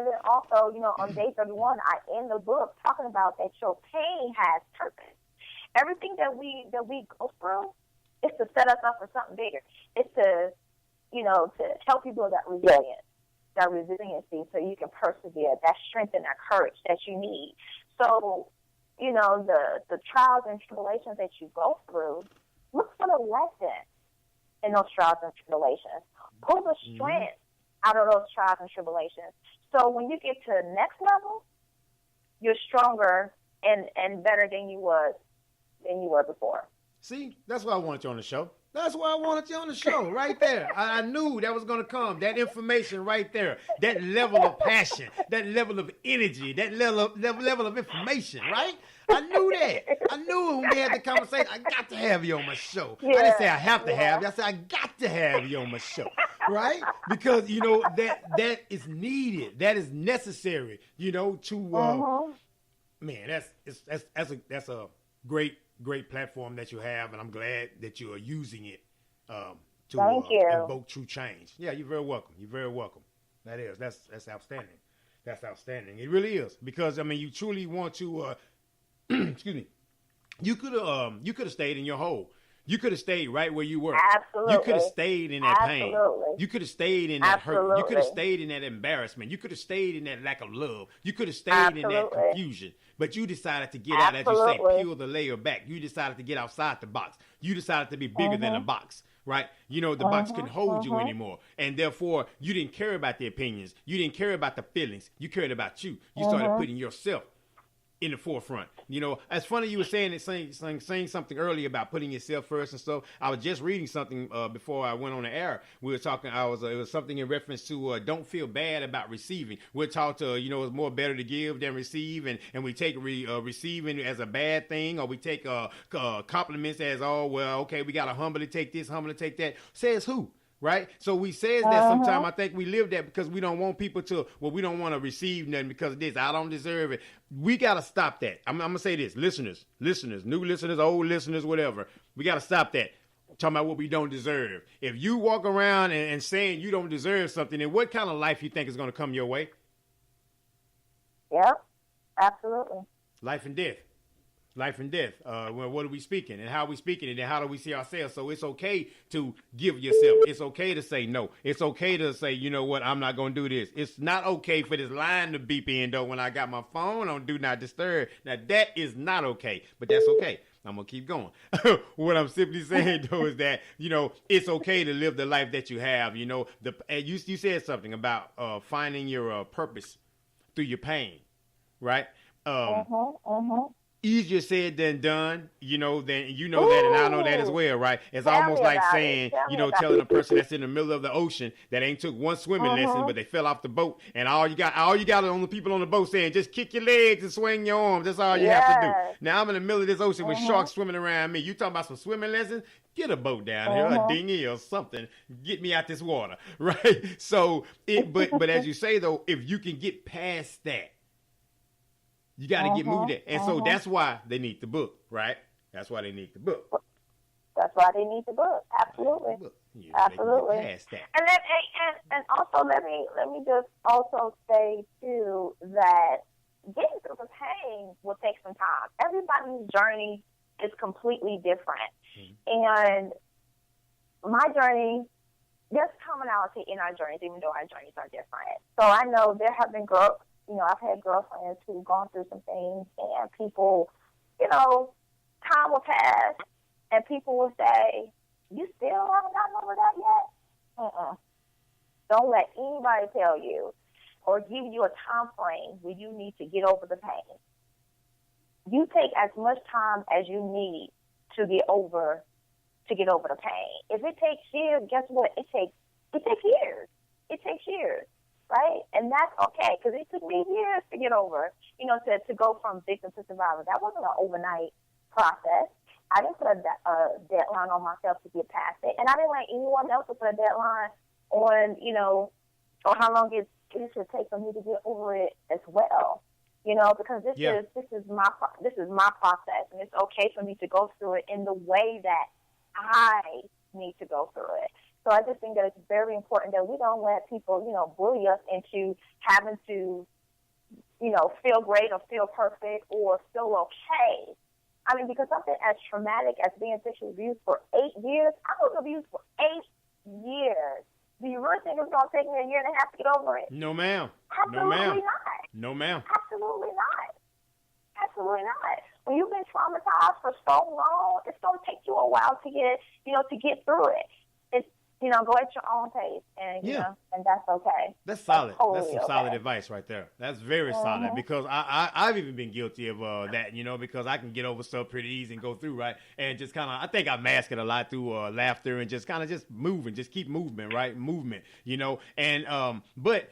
And then also, on day 31, I end the book talking about that your pain has purpose. Everything that we go through is to set us up for something bigger. It's to, to help you build that resiliency so you can persevere, that strength and that courage that you need. So, the trials and tribulations that you go through, look for the lesson in those trials and tribulations. Pull the strength out of those trials and tribulations. So when you get to the next level, you're stronger and better than you were before. See, that's why I wanted you on the show. That's why I wanted you on the show, right there. I knew that was going to come. That information right there, that level of passion, that level of energy, that level of information, right? I knew that. I knew when we had the conversation, I got to have you on my show. Yeah. I didn't say I have to have you. I said I got to have you on my show, right? Because, that is needed. That is necessary, to, man, that's a great platform that you have, and I'm glad that you are using it to invoke true change. Yeah, you're very welcome. You're very welcome. That's outstanding. That's outstanding. It really is, because you truly want to. Excuse me. You could have stayed in your hole. You could have stayed right where you were. Absolutely. You could have stayed in that pain. You could have stayed in that hurt. You could have stayed in that embarrassment. You could have stayed in that lack of love. You could have stayed in that confusion. But you decided to get out, as you say, peel the layer back. You decided to get outside the box. You decided to be bigger than the box, right? The box couldn't hold you anymore. And therefore, you didn't care about the opinions. You didn't care about the feelings. You cared about you. You started putting yourself in the forefront. It's funny you were saying something earlier about putting yourself first and stuff. I was just reading something before I went on the air. We were talking. It was something in reference to don't feel bad about receiving. We're taught to it's more better to give than receive, and we take receiving as a bad thing, or we take compliments as okay, we gotta humbly take this, humbly take that. Says who? Right? So we says that sometimes. I think we live that because we don't want people to, we don't want to receive nothing because of this. I don't deserve it. We got to stop that. I'm going to say this. Listeners, new listeners, old listeners, whatever. We got to stop that. Talking about what we don't deserve. If you walk around and saying you don't deserve something, then what kind of life you think is going to come your way? Yep, absolutely. Life and death. Life and death. What are we speaking, and how are we speaking it, and how do we see ourselves? So it's okay to give yourself. It's okay to say no. It's okay to say, you know what, I'm not going to do this. It's not okay for this line to beep in, though, when I got my phone on Do Not Disturb. Now, that is not okay, but that's okay. I'm going to keep going. What I'm simply saying, though, is that, it's okay to live the life that you have. You said something about finding your purpose through your pain, right? Easier said than done, that, and I know that as well, right? It's almost like saying, telling a person that's in the middle of the ocean that ain't took one swimming lesson, but they fell off the boat, and all you got on the people on the boat saying, just kick your legs and swing your arms. That's all you have to do. Now I'm in the middle of this ocean with sharks swimming around me. You talking about some swimming lessons? Get a boat down here, a dinghy or something. Get me out this water, right? So, but as you say though, if you can get past that, you got to get moved at. And so that's why they need the book, right? That's why they need the book. That's why they need the book. Absolutely. Absolutely. And also let me just also say too that getting through the pain will take some time. Everybody's journey is completely different. And my journey, there's commonality in our journeys, even though our journeys are different. So I know there have been girls, I've had girlfriends who've gone through some things, and people, time will pass, and people will say, you still haven't gotten over that yet? Don't let anybody tell you or give you a time frame where you need to get over the pain. You take as much time as you need to get over the pain. If it takes years, guess what? It takes years. It takes years. Right? And that's okay, because it took me years to get over, to go from victim to survivor. That wasn't an overnight process. I didn't put a deadline on myself to get past it. And I didn't let anyone else to put a deadline on, or how long it should take for me to get over it as well. Because this is my process, and it's okay for me to go through it in the way that I need to go through it. So I just think that it's very important that we don't let people, bully us into having to, feel great or feel perfect or feel okay. I mean, because something as traumatic as being sexually abused for 8 years, I was abused for 8 years. Do you really think it's going to take me a year and a half to get over it? No, ma'am. Absolutely not. No, ma'am. Absolutely not. Absolutely not. When you've been traumatized for so long, it's going to take you a while to get through it. It's, go at your own pace, and and that's okay. That's solid. That's some solid advice right there. That's very solid, because I've even been guilty of that, because I can get over stuff pretty easy and go through, right? And just kind of, I think I mask it a lot through laughter and just kind of just moving, just keep movement, right? Movement, and but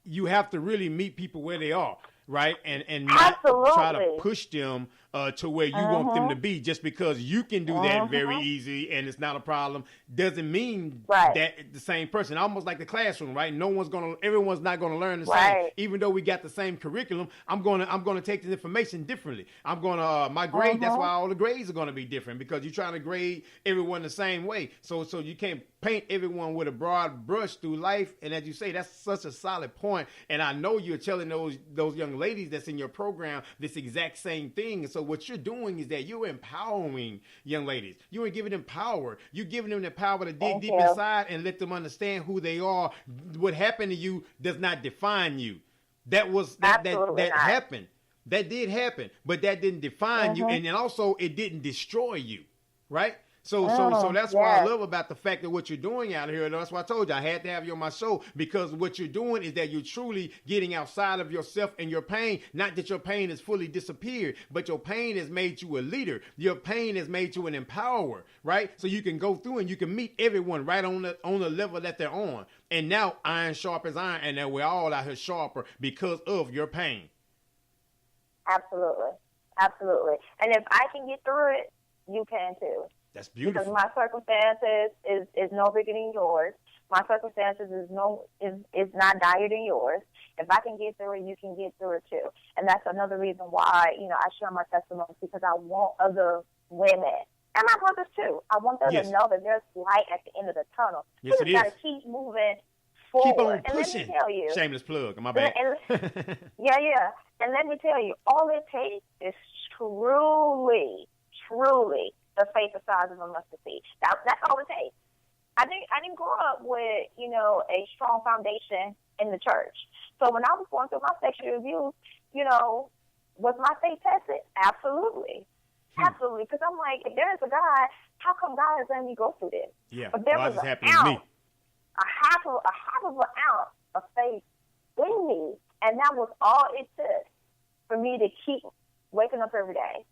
you have to really meet people where they are. Right, and not try to push them to where you want them to be, just because you can do that very easy and it's not a problem doesn't mean that the same person. Almost like the classroom, right? Everyone's not gonna learn the same. Even though we got the same curriculum, I'm gonna take the information differently. I'm gonna my grade. That's why all the grades are gonna be different, because you're trying to grade everyone the same way. So you can't paint everyone with a broad brush through life. And as you say, that's such a solid point. And I know you're telling those young ladies that's in your program this exact same thing. And so what you're doing is that you're empowering young ladies. You ain't giving them power. You're giving them the power to dig deep inside and let them understand who they are. What happened to you does not define you. That happened. That did happen, but that didn't define you. And then also it didn't destroy you, right? So that's what I love about the fact that what you're doing out here. And that's why I told you I had to have you on my show, because what you're doing is that you're truly getting outside of yourself and your pain. Not that your pain has fully disappeared, but your pain has made you a leader. Your pain has made you an empowerer, right? So you can go through and you can meet everyone right on the level that they're on. And now iron sharp as iron, and that we're all out here sharper because of your pain. Absolutely. Absolutely. And if I can get through it, you can too. That's beautiful. Because my circumstances is no bigger than yours. My circumstances is not dire than yours. If I can get through it, you can get through it too. And that's another reason why, I share my testimony, because I want other women, and my brothers too, I want them to know that there's light at the end of the tunnel. Yes, you just got to keep moving forward. Keep on pushing. And let me tell you, shameless plug. My bad. Yeah. And let me tell you, all it takes is truly the faith the size of a mustard seed. That's all it takes. I didn't grow up with, a strong foundation in the church. So when I was going through my sexual abuse, was my faith tested? Absolutely. Absolutely. Because I'm like, if there's a God, how come God is letting me go through this? Yeah. But there was an ounce, a half of an ounce of faith in me. And that was all it took for me to keep waking up every day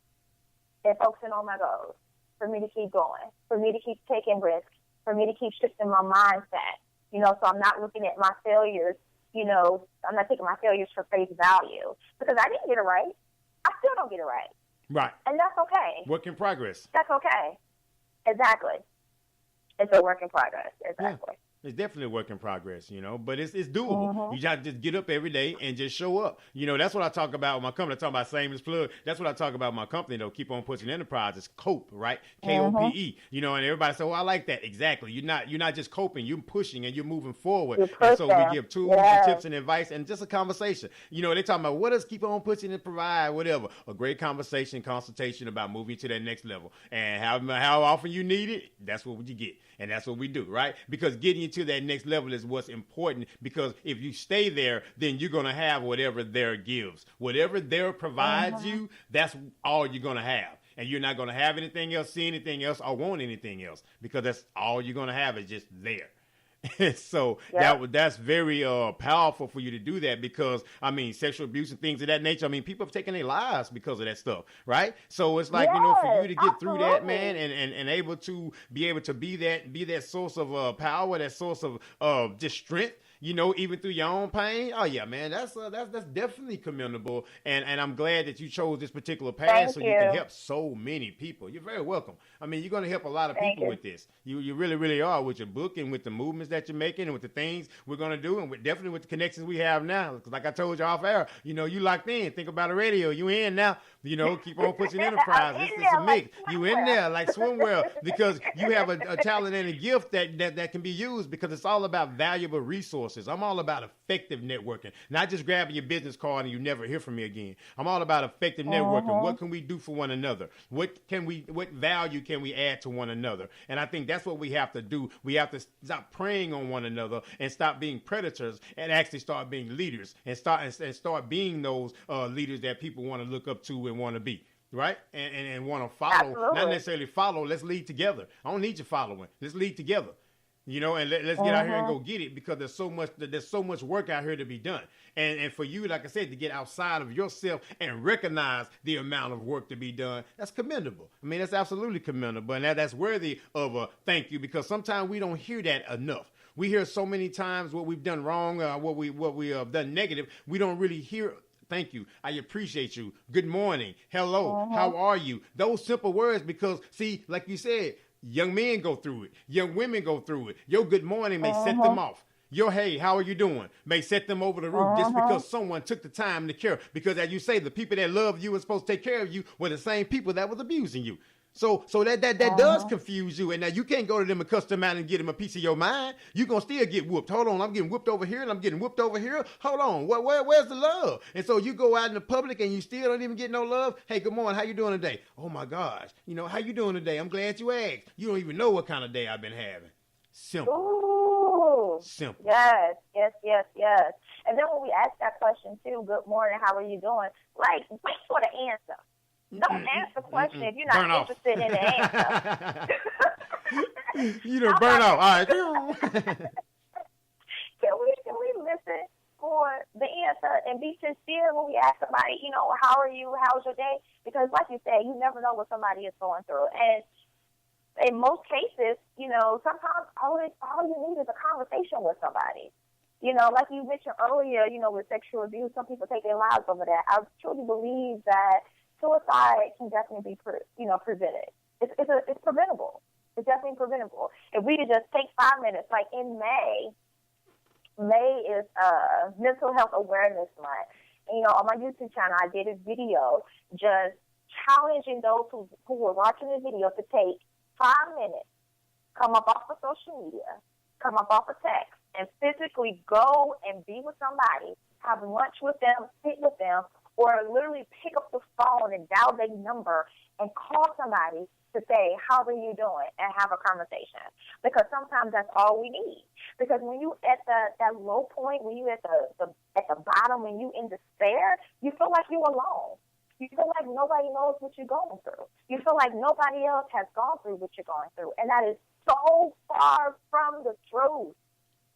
and focusing on my goals, for me to keep going, for me to keep taking risks, for me to keep shifting my mindset, so I'm not looking at my failures, I'm not taking my failures for face value, because I didn't get it right. I still don't get it right. Right. And that's okay. Work in progress. That's okay. Exactly. It's a work in progress. Exactly. Yeah. It's definitely a work in progress, but it's doable. You got to just get up every day and just show up. That's what I talk about with my company. I talk about shameless plug. That's what I talk about with my company, though. Keep on pushing enterprises. Cope, right? KOPE. And everybody say, "Oh, I like that." Exactly. You're not just coping. You're pushing and you're moving forward. And so we give tools and tips and advice and just a conversation. They talking about what does keep on pushing and provide, whatever. A great conversation, consultation about moving to that next level. And how often you need it, that's what you get. And that's what we do, right? Because getting you to that next level is what's important, because if you stay there, then you're going to have whatever there gives. Whatever there provides you, that's all you're going to have. And you're not going to have anything else, see anything else, or want anything else, because that's all you're going to have is just there. So that's very powerful for you to do that, because, sexual abuse and things of that nature, people have taken their lives because of that stuff, right? So it's like, for you to get through that, man, and be able to be that source of power, that source of just strength, even through your own pain. Oh yeah, man, that's definitely commendable. And I'm glad that you chose this particular path so you can help so many people. You're very welcome. I mean, you're going to help a lot of people with this. You really, really are, with your book and with the movements that you're making and with the things we're going to do, and definitely with the connections we have now. Because like I told you off air, you locked in. Think about the radio. You in now. Keep on pushing enterprise. It's a mix. You in there like swimwear, because you have a talent and a gift that can be used, because it's all about valuable resources. I'm all about effective networking, not just grabbing your business card and you never hear from me again. I'm all about effective networking. What can we do for one another? What value can we add to one another? And I think that's what we have to do. We have to stop preying on one another and stop being predators and actually start being leaders and start being those leaders that people want to look up to and want to be. Right? And want to follow. Absolutely. Not necessarily follow. Let's lead together. I don't need you following. Let's lead together. And let's get out here and go get it, because there's so much work out here to be done. And for you, like I said, to get outside of yourself and recognize the amount of work to be done, that's commendable. I mean, that's absolutely commendable. And that's worthy of a thank you, because sometimes we don't hear that enough. We hear so many times what we've done wrong, what we have done negative. We don't really hear thank you. I appreciate you. Good morning. Hello. How are you? Those simple words, because, see, like you said, young men go through it. Young women go through it. Your good morning may set them off. Your hey, how are you doing? May set them over the roof just because someone took the time to care. Because as you say, the people that love you and supposed to take care of you were the same people that was abusing you. So that does confuse you. And now you can't go to them and cuss them out and get them a piece of your mind. You're going to still get whooped. Hold on, I'm getting whooped over here and I'm getting whooped over here. Hold on, where's the love? And so you go out in the public and you still don't even get no love. Hey, good morning, how you doing today? Oh my gosh, how you doing today? I'm glad you asked. You don't even know what kind of day I've been having. Simple. Ooh. Simple. Yes. And then when we ask that question too, good morning, how are you doing? Like, wait for the answer. Don't ask the question if you're not interested in the answer. You don't burn off. All right. Can we listen for the answer and be sincere when we ask somebody, how are you? How's your day? Because like you said, you never know what somebody is going through. And in most cases, sometimes all you need is a conversation with somebody. Like you mentioned earlier, with sexual abuse, some people take their lives over that. I truly believe that suicide can definitely be, prevented. It's preventable. It's definitely preventable. If we could just take 5 minutes, like in May is Mental Health Awareness Month. And, on my YouTube channel, I did a video just challenging those who were watching the video to take 5 minutes, come up off of social media, come up off of text, and physically go and be with somebody, have lunch with them, sit with them, or literally pick up the phone and dial their number and call somebody to say, how are you doing, and have a conversation. Because sometimes that's all we need. Because when you at that low point, when you at the bottom, when you in despair, you feel like you're alone. You feel like nobody knows what you're going through. You feel like nobody else has gone through what you're going through. And that is so far from the truth.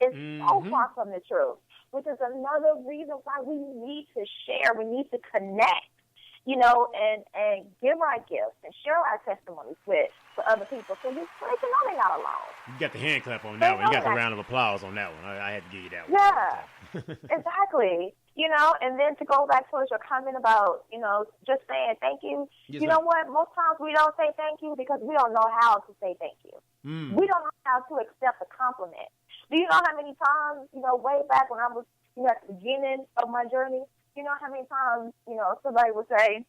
It's so far from the truth, which is another reason why we need to share. We need to connect, and give our gifts and share our testimonies with other people, so you know they're not alone. You got the hand clap on that one. You got the round of applause on that one. I had to give you that one. Yeah, exactly. And then to go back towards your comment about, just saying thank you. Yes, know what? Most times we don't say thank you because we don't know how to say thank you. We don't know how to accept a compliment. Do you know how many times, way back when I was, at the beginning of my journey, how many times, somebody would say,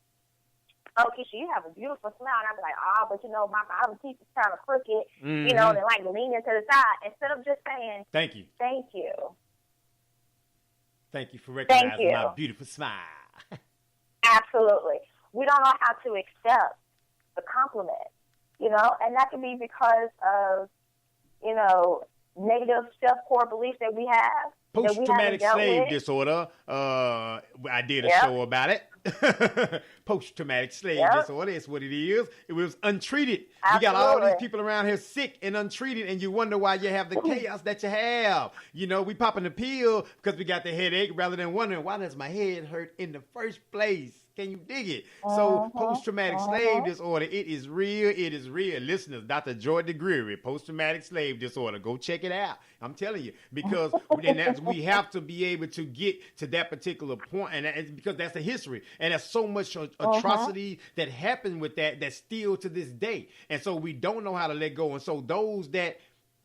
oh, Keisha, you have a beautiful smile. And I'd be like, but my bottom teeth is kind of crooked, and like leaning to the side. Instead of just saying, thank you. Thank you. Thank you for recognizing my beautiful smile. Absolutely. We don't know how to accept the compliment, and that can be because of, negative self-core beliefs that we have. Post-traumatic slave disorder. I did a show about it. Post-traumatic slave disorder is what it is. It was untreated. Absolutely. You got all these people around here sick and untreated, and you wonder why you have the chaos that you have. We popping the pill because we got the headache rather than wondering, why does my head hurt in the first place? Can you dig it? So post-traumatic slave disorder, it is real. It is real. Listeners, Dr. Jordan Greery, post-traumatic slave disorder. Go check it out. I'm telling you, because we have to be able to get to that particular point, and it's because that's the history, and there's so much atrocity that happened with that's still to this day, and so we don't know how to let go. And so those that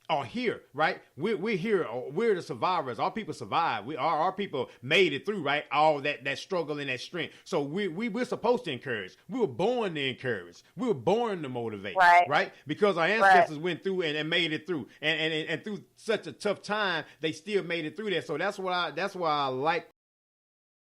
are here, right? We're here. We're the survivors. Our people survived. Our people made it through, right? All that struggle and that strength. So we're supposed to encourage. We were born to encourage. We were born to motivate, right? Because our ancestors went through and made it through, and through such a tough time, they still made it through that. So that's why I like